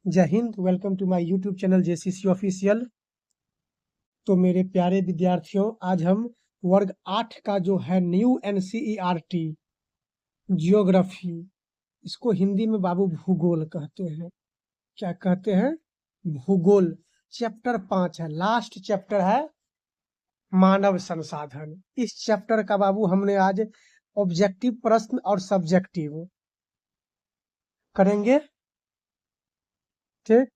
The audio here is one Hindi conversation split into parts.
जय हिंद। Welcome to my YouTube channel JCC official. तो मेरे प्यारे विद्यार्थियों, आज हम वर्ग 8 का जो है न्यू एनसीईआरटी जियोग्राफी, इसको हिंदी में बाबू भूगोल कहते हैं। क्या कहते हैं? भूगोल। चैप्टर 5 है, लास्ट चैप्टर है मानव संसाधन। इस चैप्टर का बाबू हमने आज ऑब्जेक्टिव प्रश्न और सब्जेक्टिव करेंगे। ठीक,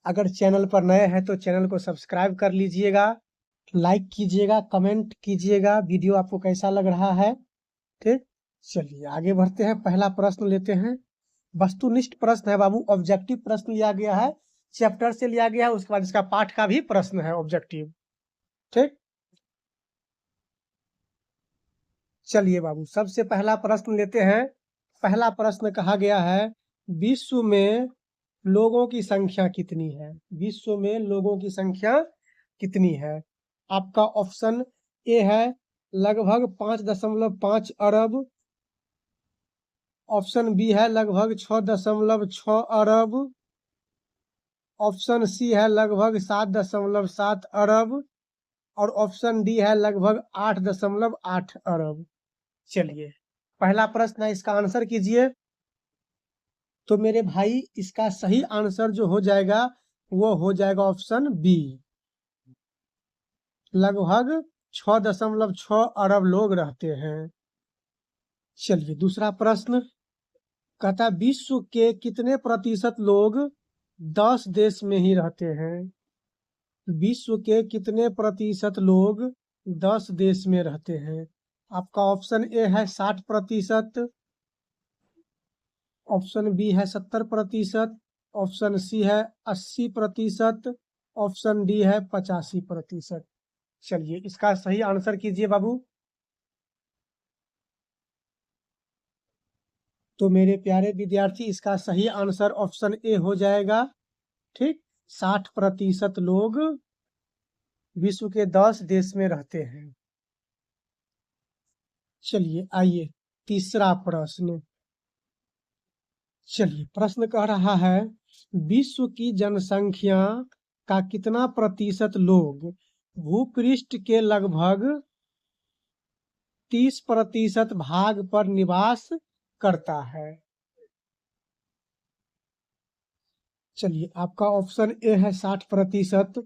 अगर चैनल पर नए हैं तो चैनल को सब्सक्राइब कर लीजिएगा, लाइक कीजिएगा, कमेंट कीजिएगा वीडियो आपको कैसा लग रहा है। ठीक, चलिए आगे बढ़ते हैं। पहला प्रश्न लेते हैं। वस्तुनिष्ठ प्रश्न है बाबू, ऑब्जेक्टिव प्रश्न लिया गया है, चैप्टर से लिया गया है, उसके बाद इसका पाठ का भी प्रश्न है ऑब्जेक्टिव। ठीक, चलिए बाबू सबसे पहला प्रश्न लेते हैं। पहला प्रश्न कहा गया है, विश्व में लोगों की संख्या कितनी है? विश्व में लोगों की संख्या कितनी है? आपका ऑप्शन ए है लगभग 5.5 अरब। ऑप्शन बी है लगभग 6.6 अरब। ऑप्शन सी है लगभग 7.7 अरब और ऑप्शन डी है लगभग 8.8 अरब। चलिए पहला प्रश्न है, इसका आंसर कीजिए। तो मेरे भाई इसका सही आंसर जो हो जाएगा वो हो जाएगा ऑप्शन बी, लगभग 6.6 अरब लोग रहते हैं। चलिए दूसरा प्रश्न कहता है, विश्व के कितने प्रतिशत लोग 10 देश में ही रहते हैं? विश्व के कितने प्रतिशत लोग 10 देश में रहते हैं? आपका ऑप्शन ए है 60%, ऑप्शन बी है 70%, ऑप्शन सी है 80%, ऑप्शन डी है 85%। चलिए इसका सही आंसर कीजिए बाबू। तो मेरे प्यारे विद्यार्थी इसका सही आंसर ऑप्शन ए हो जाएगा। ठीक, 60% लोग विश्व के 10 देश में रहते हैं। चलिए आइए तीसरा प्रश्न। चलिए प्रश्न कह रहा है, विश्व की जनसंख्या का कितना प्रतिशत लोग भूपृष्ठ के लगभग 30% भाग पर निवास करता है? चलिए आपका ऑप्शन ए है 60%,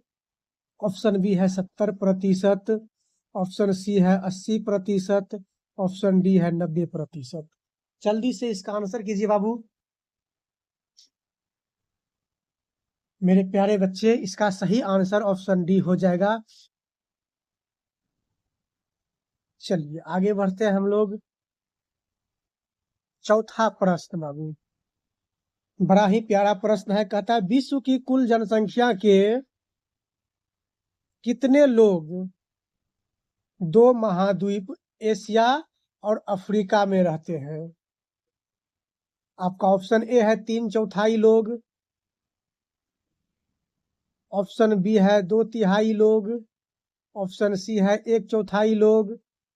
ऑप्शन बी है 70%, ऑप्शन सी है 80%, ऑप्शन डी है 90%। जल्दी से इसका आंसर कीजिए बाबू। मेरे प्यारे बच्चे इसका सही आंसर ऑप्शन डी हो जाएगा। चलिए आगे बढ़ते हैं हम लोग। चौथा प्रश्न बाबू, बड़ा ही प्यारा प्रश्न है। कहता है, विश्व की कुल जनसंख्या के कितने लोग 2 महाद्वीप एशिया और अफ्रीका में रहते हैं? आपका ऑप्शन ए है 3/4 लोग, ऑप्शन बी है 2/3 लोग, ऑप्शन सी है 1/4 लोग,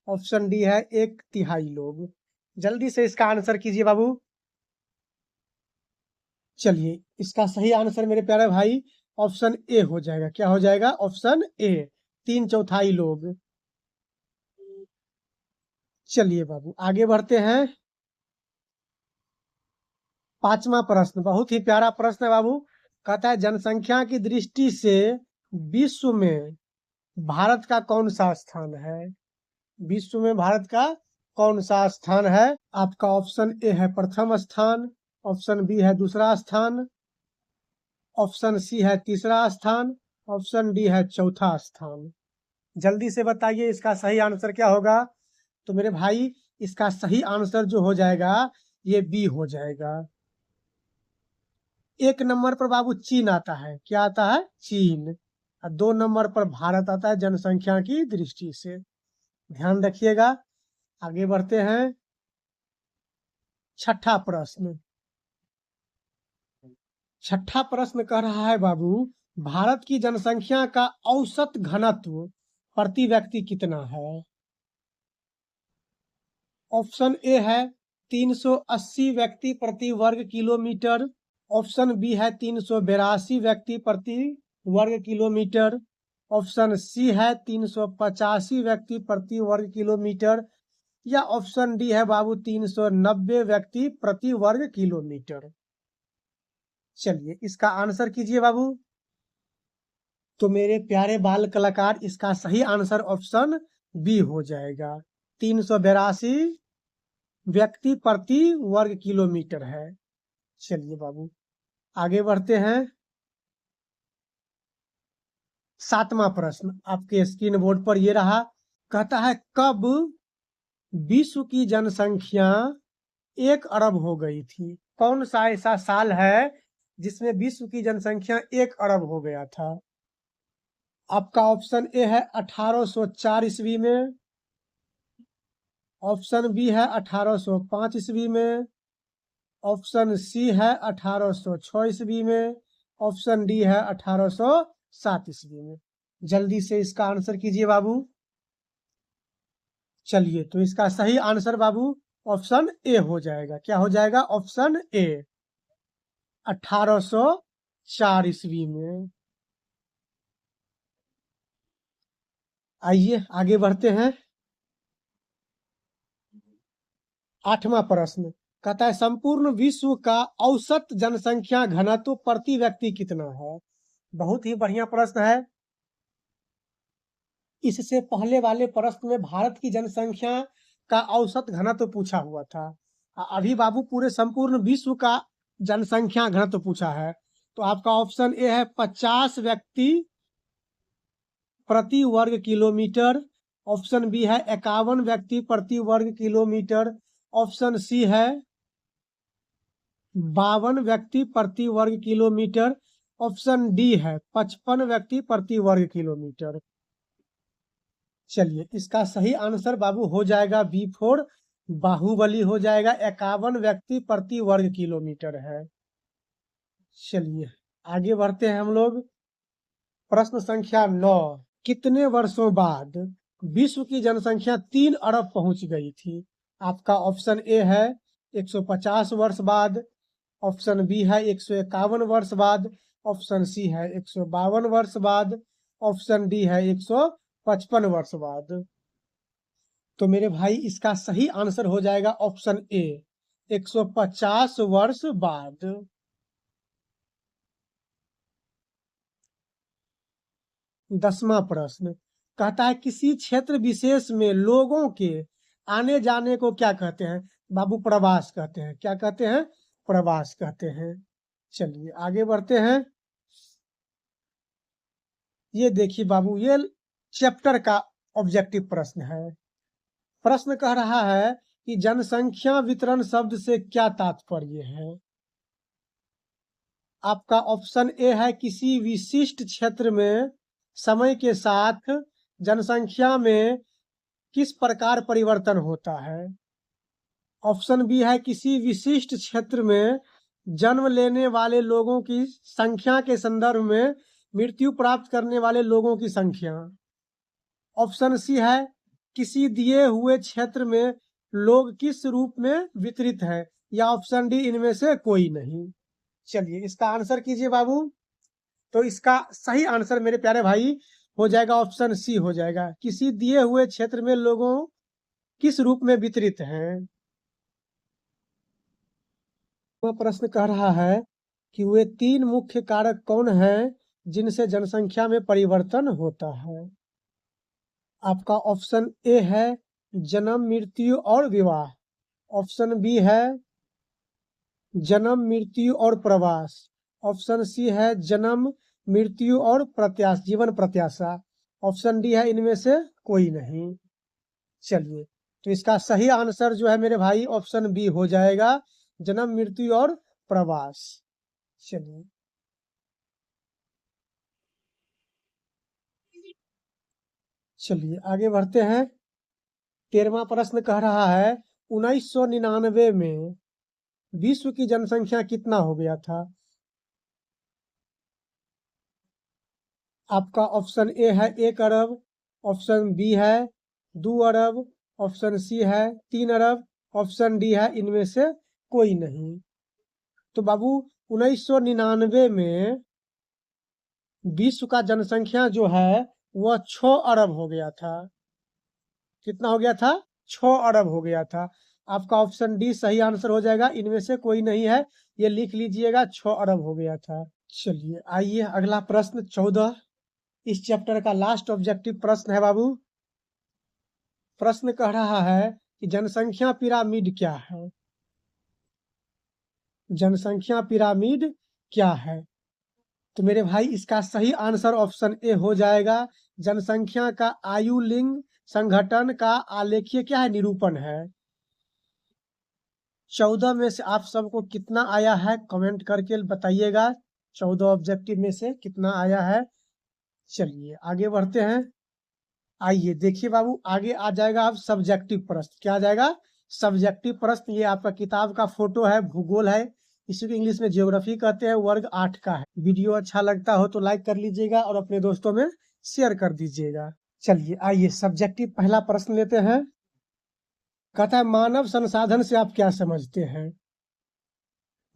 ऑप्शन डी है 1/3 लोग। जल्दी से इसका आंसर कीजिए बाबू। चलिए इसका सही आंसर मेरे प्यारे भाई ऑप्शन ए हो जाएगा। क्या हो जाएगा? ऑप्शन ए, 3/4 लोग। चलिए बाबू आगे बढ़ते हैं। पांचवा प्रश्न बहुत ही प्यारा प्रश्न है बाबू। कहता है, जनसंख्या की दृष्टि से विश्व में भारत का कौन सा स्थान है? विश्व में भारत का कौन सा स्थान है? आपका ऑप्शन ए है प्रथम स्थान, ऑप्शन बी है दूसरा स्थान, ऑप्शन सी है तीसरा स्थान, ऑप्शन डी है चौथा स्थान। जल्दी से बताइए इसका सही आंसर क्या होगा? तो मेरे भाई इसका सही आंसर जो हो जाएगा ये बी हो जाएगा। 1 नंबर पर बाबू चीन आता है। क्या आता है? चीन। और 2 नंबर पर भारत आता है जनसंख्या की दृष्टि से। ध्यान रखिएगा। आगे बढ़ते हैं। छठा प्रश्न। छठा प्रश्न कह रहा है बाबू, भारत की जनसंख्या का औसत घनत्व प्रति व्यक्ति कितना है? ऑप्शन ए है 380 व्यक्ति प्रति वर्ग किलोमीटर, ऑप्शन बी है 382 व्यक्ति प्रति वर्ग किलोमीटर, ऑप्शन सी है 385 व्यक्ति प्रति वर्ग किलोमीटर, या ऑप्शन डी है बाबू 390 व्यक्ति प्रति वर्ग किलोमीटर। चलिए इसका आंसर कीजिए बाबू। तो मेरे प्यारे बाल कलाकार, इसका सही आंसर ऑप्शन बी हो जाएगा, 382 व्यक्ति प्रति वर्ग किलोमीटर है। चलिए बाबू आगे बढ़ते हैं। 7वां प्रश्न आपके स्क्रीन बोर्ड पर ये रहा, कहता है कब विश्व की जनसंख्या 1 अरब हो गई थी? कौन सा ऐसा साल है जिसमें विश्व की जनसंख्या 1 अरब हो गया था? आपका ऑप्शन ए है 1804 ईस्वी में, ऑप्शन बी है 1805 ईस्वी में, ऑप्शन सी है 1806 ईस्वी में, ऑप्शन डी है 1807 ईस्वी में। जल्दी से इसका आंसर कीजिए बाबू। चलिए तो इसका सही आंसर बाबू ऑप्शन ए हो जाएगा। क्या हो जाएगा? ऑप्शन ए, 1804 ईस्वी में। आइए आगे बढ़ते हैं। 8वां प्रश्न कहता है संपूर्ण विश्व का औसत जनसंख्या घनत्व प्रति व्यक्ति कितना है? बहुत ही बढ़िया प्रश्न है। इससे पहले वाले प्रश्न में भारत की जनसंख्या का औसत घनत्व पूछा हुआ था। अभी बाबू पूरे संपूर्ण विश्व का जनसंख्या घनत्व पूछा है। तो आपका ऑप्शन ए है 50 व्यक्ति प्रति वर्ग किलोमीटर, ऑप्शन बी है 51 व्यक्ति प्रति वर्ग किलोमीटर, ऑप्शन सी है 52 व्यक्ति प्रति वर्ग किलोमीटर, ऑप्शन डी है 55 व्यक्ति प्रति वर्ग किलोमीटर। चलिए इसका सही आंसर बाबू हो जाएगा B4 बाहुबली हो जाएगा, 51 व्यक्ति प्रति वर्ग किलोमीटर है। चलिए आगे बढ़ते हैं हम लोग। प्रश्न संख्या 9, कितने वर्षों बाद विश्व की जनसंख्या 3 अरब पहुंच गई थी? आपका ऑप्शन ए है 150 वर्ष बाद, ऑप्शन बी है 151 वर्ष बाद, ऑप्शन सी है 152 वर्ष बाद, ऑप्शन डी है 155 वर्ष बाद। तो मेरे भाई इसका सही आंसर हो जाएगा ऑप्शन ए, 150 वर्ष बाद। दसवां प्रश्न कहता है किसी क्षेत्र विशेष में लोगों के आने जाने को क्या कहते हैं? बाबू प्रवास कहते हैं। क्या कहते हैं? प्रवास कहते हैं। चलिए आगे बढ़ते हैं। ये देखिए बाबू, ये चैप्टर का ऑब्जेक्टिव प्रश्न है। प्रश्न कह रहा है कि जनसंख्या वितरण शब्द से क्या तात्पर्य है? आपका ऑप्शन ए है किसी विशिष्ट क्षेत्र में समय के साथ जनसंख्या में किस प्रकार परिवर्तन होता है, ऑप्शन बी है किसी विशिष्ट क्षेत्र में जन्म लेने वाले लोगों की संख्या के संदर्भ में मृत्यु प्राप्त करने वाले लोगों की संख्या, ऑप्शन सी है किसी दिए हुए क्षेत्र में लोग किस रूप में वितरित है, या ऑप्शन डी इनमें से कोई नहीं। चलिए इसका आंसर कीजिए बाबू। तो इसका सही आंसर मेरे प्यारे भाई हो जाएगा ऑप्शन सी हो जाएगा, किसी दिए हुए क्षेत्र में लोगों किस रूप में वितरित हैं। वह प्रश्न कह रहा है कि वे 3 मुख्य कारक कौन हैं जिनसे जनसंख्या में परिवर्तन होता है? आपका ऑप्शन ए है जन्म मृत्यु और विवाह, ऑप्शन बी है जन्म मृत्यु और प्रवास, ऑप्शन सी है जन्म मृत्यु और प्रत्याशा, जीवन प्रत्याशा, ऑप्शन डी है इनमें से कोई नहीं। चलिए तो इसका सही आंसर जो है मेरे भाई ऑप्शन बी हो जाएगा, जन्म मृत्यु और प्रवास। चलिए चलिए आगे बढ़ते हैं। 13वां प्रश्न कह रहा है 1999 में विश्व की जनसंख्या कितना हो गया था? आपका ऑप्शन ए है 1 अरब, ऑप्शन बी है 2 अरब, ऑप्शन सी है 3 अरब, ऑप्शन डी है इनमें से कोई नहीं। तो बाबू 1999 में विश्व का जनसंख्या जो है वह 6 अरब हो गया था। कितना हो गया था? 6 अरब हो गया था। आपका ऑप्शन डी सही आंसर हो जाएगा, इनमें से कोई नहीं है, ये लिख लीजिएगा, 6 अरब हो गया था। चलिए आइए अगला प्रश्न 14, इस चैप्टर का लास्ट ऑब्जेक्टिव प्रश्न है बाबू। प्रश्न कह रहा है कि जनसंख्या पिरामिड क्या है? जनसंख्या पिरामिड क्या है? तो मेरे भाई इसका सही आंसर ऑप्शन ए हो जाएगा। जनसंख्या का आयु लिंग संगठन का आलेखीय क्या है? निरूपण है। 14 में से आप सबको कितना आया है कमेंट करके बताइएगा। 14 ऑब्जेक्टिव में से कितना आया है? चलिए आगे बढ़ते हैं। आइए देखिए बाबू, आगे आ जाएगा अब सब्जेक्टिव प्रश्न। क्या आ जाएगा? सब्जेक्टिव प्रश्न। ये आपका किताब का फोटो है, भूगोल है, इसी को इंग्लिश में ज्योग्राफी कहते हैं, वर्ग 8 का है। वीडियो अच्छा लगता हो तो लाइक कर लीजिएगा और अपने दोस्तों में शेयर कर दीजिएगा। चलिए आइए सब्जेक्टिव पहला प्रश्न लेते हैं। कहता है मानव संसाधन से आप क्या समझते हैं?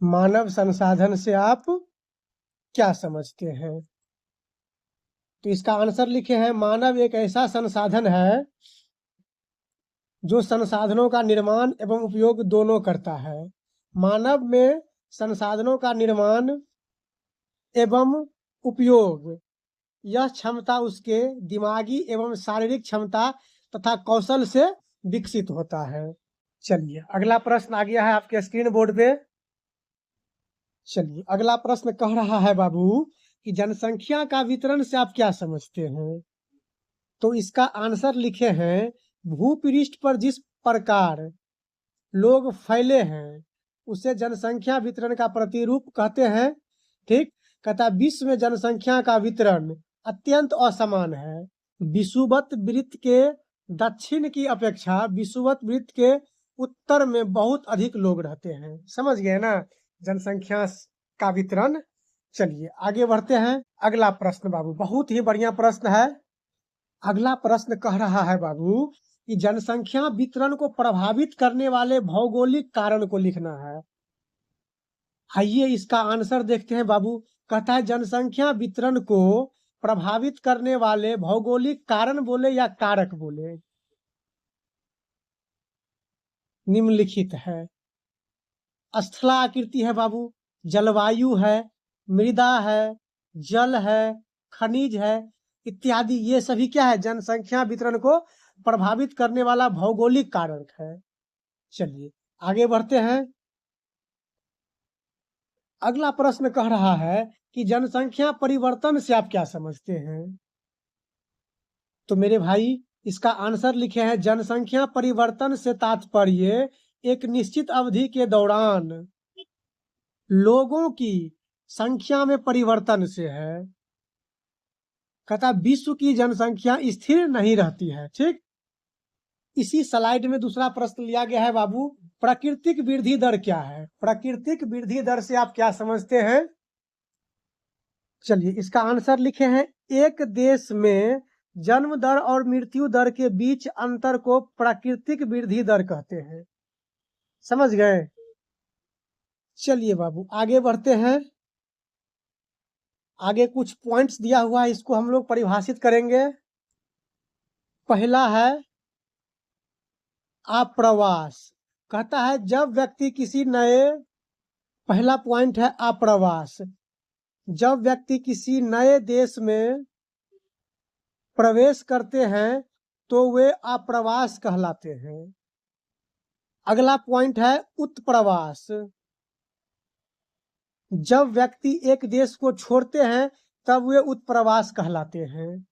मानव संसाधन से आप क्या समझते हैं? तो इसका आंसर लिखे हैं, मानव एक ऐसा संसाधन है जो संसाधनों का निर्माण एवं उपयोग दोनों करता है। मानव में संसाधनों का निर्माण एवं उपयोग, यह क्षमता उसके दिमागी एवं शारीरिक क्षमता तथा कौशल से विकसित होता है। चलिए अगला प्रश्न आ गया है आपके स्क्रीन बोर्ड पे। चलिए अगला प्रश्न कह रहा है बाबू कि जनसंख्या का वितरण से आप क्या समझते हैं? तो इसका आंसर लिखे हैं, भूपृष्ठ पर जिस प्रकार लोग फैले हैं उसे जनसंख्या वितरण का प्रतिरूप कहते हैं। ठीक, कहता विश्व में जनसंख्या का वितरण अत्यंत असमान है। विषुवत वृत्त के दक्षिण की अपेक्षा विषुवत वृत्त के उत्तर में बहुत अधिक लोग रहते हैं। समझ गए ना जनसंख्या का वितरण। चलिए आगे बढ़ते हैं। अगला प्रश्न बाबू बहुत ही बढ़िया प्रश्न है। अगला प्रश्न कह रहा है बाबू कि जनसंख्या वितरण को प्रभावित करने वाले भौगोलिक कारण को लिखना है। आइए इसका आंसर देखते हैं बाबू। कहता है जनसंख्या वितरण को प्रभावित करने वाले भौगोलिक कारण बोले या कारक बोले? निम्नलिखित है। स्थलाकृति है बाबू, जलवायु है, मृदा है, जल है, खनिज है इत्यादि, ये सभी क्या है? जनसंख्या वितरण को प्रभावित करने वाला भौगोलिक कारक है। चलिए आगे बढ़ते हैं। अगला प्रश्न कह रहा है कि जनसंख्या परिवर्तन से आप क्या समझते हैं? तो मेरे भाई इसका आंसर लिखे हैं, जनसंख्या परिवर्तन से तात्पर्य एक निश्चित अवधि के दौरान लोगों की संख्या में परिवर्तन से है। कहता विश्व की जनसंख्या स्थिर नहीं रहती है। ठीक, इसी स्लाइड में दूसरा प्रश्न लिया गया है बाबू, प्राकृतिक वृद्धि दर क्या है? प्राकृतिक वृद्धि दर से आप क्या समझते हैं? चलिए इसका आंसर लिखे हैं, एक देश में जन्म दर और मृत्यु दर के बीच अंतर को प्राकृतिक वृद्धि दर कहते हैं। समझ गए? चलिए बाबू आगे बढ़ते हैं। आगे कुछ पॉइंट्स दिया हुआ है, इसको हम लोग परिभाषित करेंगे। पहला है आप्रवास। कहता है जब व्यक्ति किसी नए, पहला पॉइंट है आप्रवास, जब व्यक्ति किसी नए देश में प्रवेश करते हैं तो वे आप्रवास कहलाते हैं। अगला पॉइंट है उत्प्रवास, जब व्यक्ति एक देश को छोड़ते हैं तब वे उत्प्रवास कहलाते हैं।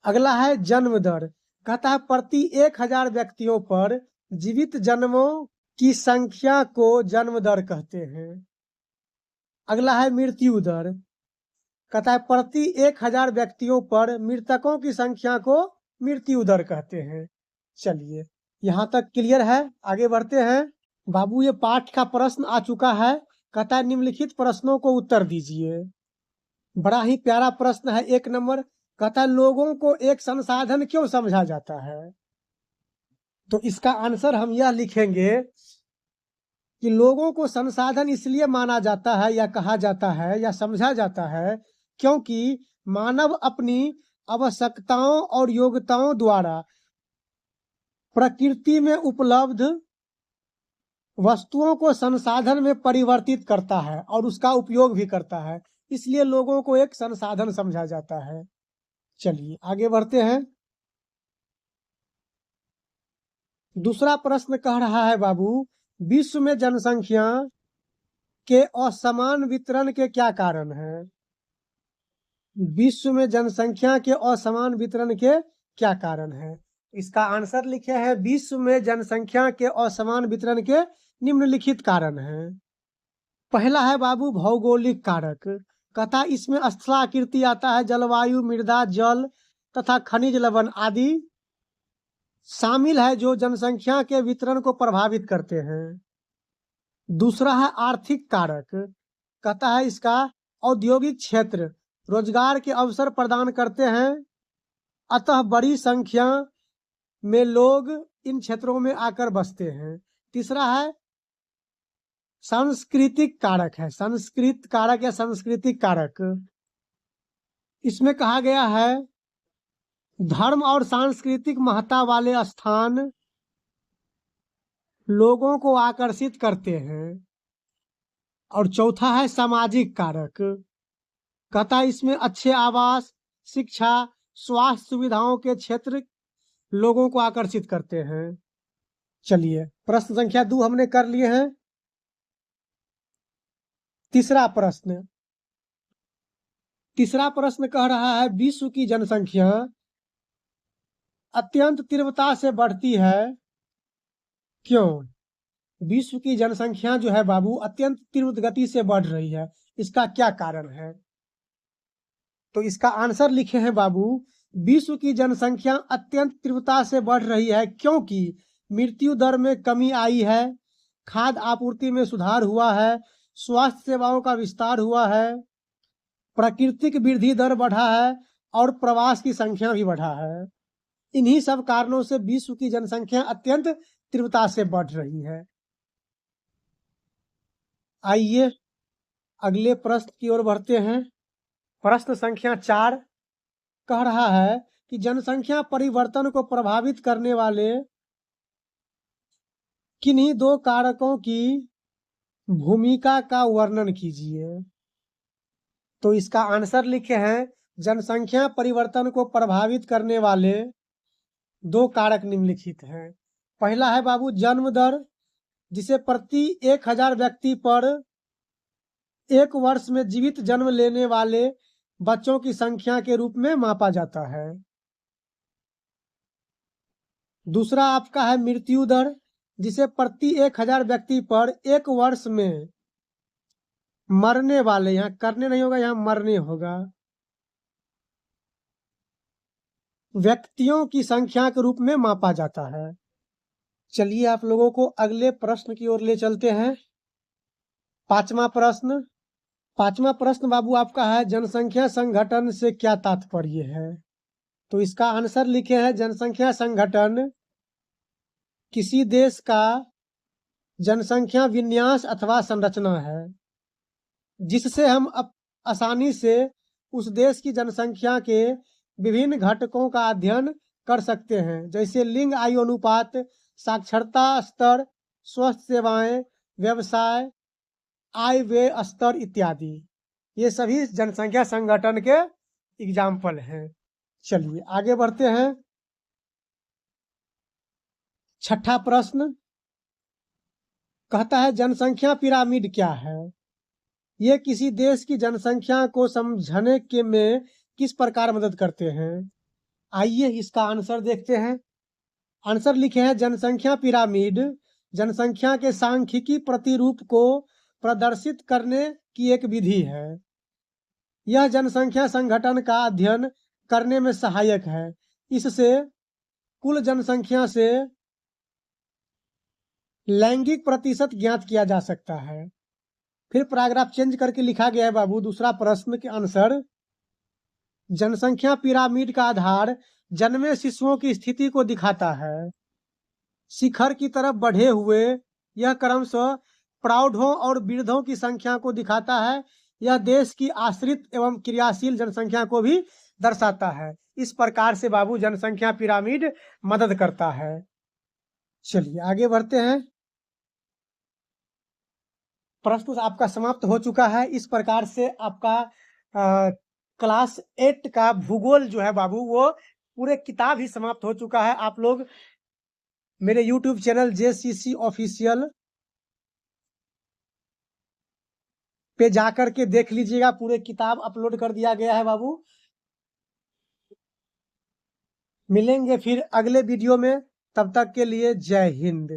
अगला है जन्म दर। कहता है प्रति 1000 व्यक्तियों पर जीवित जन्मों की संख्या को जन्म दर कहते हैं। अगला है मृत्यु दर। कहता है प्रति 1000 व्यक्तियों पर मृतकों की संख्या को मृत्यु दर कहते हैं। चलिए यहाँ तक क्लियर है, आगे बढ़ते हैं। बाबू ये पाठ का प्रश्न आ चुका है। कहता है निम्नलिखित प्रश्नों को उत्तर दीजिए। बड़ा ही प्यारा प्रश्न है, 1 नंबर। कहता है लोगों को एक संसाधन क्यों समझा जाता है? तो इसका आंसर हम यह लिखेंगे कि लोगों को संसाधन इसलिए माना जाता है या कहा जाता है या समझा जाता है क्योंकि मानव अपनी आवश्यकताओं और योग्यताओं द्वारा प्रकृति में उपलब्ध वस्तुओं को संसाधन में परिवर्तित करता है और उसका उपयोग भी करता है, इसलिए लोगों को एक संसाधन समझा जाता है। चलिए आगे बढ़ते हैं। दूसरा प्रश्न कह रहा है बाबू, विश्व में जनसंख्या के असमान वितरण के क्या कारण है? विश्व में जनसंख्या के असमान वितरण के क्या कारण है? इसका आंसर लिखे हैं, विश्व में जनसंख्या के असमान वितरण के निम्नलिखित कारण हैं। पहला है बाबू भौगोलिक कारक, कहता इसमें स्थलाकृति आता है, जलवायु, मृदा, जल तथा खनिज लवण आदि शामिल है जो जनसंख्या के वितरण को प्रभावित करते हैं। दूसरा है आर्थिक कारक, कहता है इसका औद्योगिक क्षेत्र रोजगार के अवसर प्रदान करते हैं, अतः बड़ी संख्या में लोग इन क्षेत्रों में आकर बसते हैं। तीसरा है सांस्कृतिक कारक है, संस्कृत कारक या सांस्कृतिक कारक, इसमें कहा गया है धर्म और सांस्कृतिक महत्ता वाले स्थान लोगों को आकर्षित करते हैं। और चौथा है सामाजिक कारक, कहता है इसमें अच्छे आवास, शिक्षा, स्वास्थ्य सुविधाओं के क्षेत्र लोगों को आकर्षित करते हैं। चलिए प्रश्न संख्या 2 हमने कर लिए हैं। तीसरा प्रश्न कह रहा है विश्व की जनसंख्या अत्यंत तीव्रता से बढ़ती है, क्यों? विश्व की जनसंख्या जो है बाबू अत्यंत तीव्र गति से बढ़ रही है, इसका क्या कारण है? तो इसका आंसर लिखे हैं बाबू, विश्व की जनसंख्या अत्यंत तीव्रता से बढ़ रही है क्योंकि मृत्यु दर में कमी आई है, खाद्य आपूर्ति में सुधार हुआ है, स्वास्थ्य सेवाओं का विस्तार हुआ है, प्राकृतिक वृद्धि दर बढ़ा है और प्रवास की संख्या भी बढ़ा है। इन्हीं सब कारणों से विश्व की जनसंख्या अत्यंत तीव्रता से बढ़ रही है। आइए अगले प्रश्न की ओर बढ़ते हैं। प्रश्न संख्या 4 कह रहा है कि जनसंख्या परिवर्तन को प्रभावित करने वाले किन्हीं 2 कारकों की भूमिका का वर्णन कीजिए। तो इसका आंसर लिखे हैं, जनसंख्या परिवर्तन को प्रभावित करने वाले 2 कारक निम्नलिखित हैं। पहला है बाबू जन्म दर, जिसे प्रति 1000 व्यक्ति पर 1 वर्ष में जीवित जन्म लेने वाले बच्चों की संख्या के रूप में मापा जाता है। दूसरा आपका है मृत्यु दर, जिसे प्रति 1000 व्यक्ति पर 1 वर्ष में मरने वाले, यहाँ करने नहीं होगा, यहाँ मरने होगा, व्यक्तियों की संख्या के रूप में मापा जाता है। चलिए आप लोगों को अगले प्रश्न की ओर ले चलते हैं। पांचवा प्रश्न बाबू आपका है जनसंख्या संगठन से क्या तात्पर्य है? तो इसका आंसर लिखे हैं, जनसंख्या संगठन किसी देश का जनसंख्या विन्यास अथवा संरचना है जिससे हम आसानी से उस देश की जनसंख्या के विभिन्न घटकों का अध्ययन कर सकते हैं, जैसे लिंग, आयु अनुपात, साक्षरता स्तर, स्वास्थ्य सेवाएं, व्यवसाय, आय व्यय स्तर इत्यादि। ये सभी जनसंख्या संगठन के एग्जाम्पल हैं। चलिए आगे बढ़ते हैं। छठा प्रश्न कहता है जनसंख्या पिरामिड क्या है? ये किसी देश की जनसंख्या को समझने के में किस प्रकार मदद करते हैं? आइए इसका आंसर देखते हैं। आंसर लिखे हैं, जनसंख्या पिरामिड जनसंख्या के सांख्यिकी प्रतिरूप को प्रदर्शित करने की एक विधि है। यह जनसंख्या संगठन का अध्ययन करने में सहायक है। इससे कुल जनसंख्या से लैंगिक प्रतिशत ज्ञात किया जा सकता है। फिर पैराग्राफ चेंज करके लिखा गया है बाबू दूसरा प्रश्न के आंसर, जनसंख्या पिरामिड का आधार जन्मे शिशुओं की स्थिति को दिखाता है। शिखर की तरफ बढ़े हुए यह क्रमशः प्रौढ़ों और वृद्धों की संख्या को दिखाता है। यह देश की आश्रित एवं क्रियाशील जनसंख्या को भी दर्शाता है। इस प्रकार से बाबू जनसंख्या पिरामिड मदद करता है। चलिए आगे बढ़ते हैं। प्रश्न आपका समाप्त हो चुका है। इस प्रकार से आपका क्लास 8 का भूगोल जो है बाबू वो पूरे किताब ही समाप्त हो चुका है। आप लोग मेरे YouTube चैनल JCC ऑफिशियल पे जाकर के देख लीजिएगा, पूरे किताब अपलोड कर दिया गया है बाबू। मिलेंगे फिर अगले वीडियो में, तब तक के लिए जय हिंद।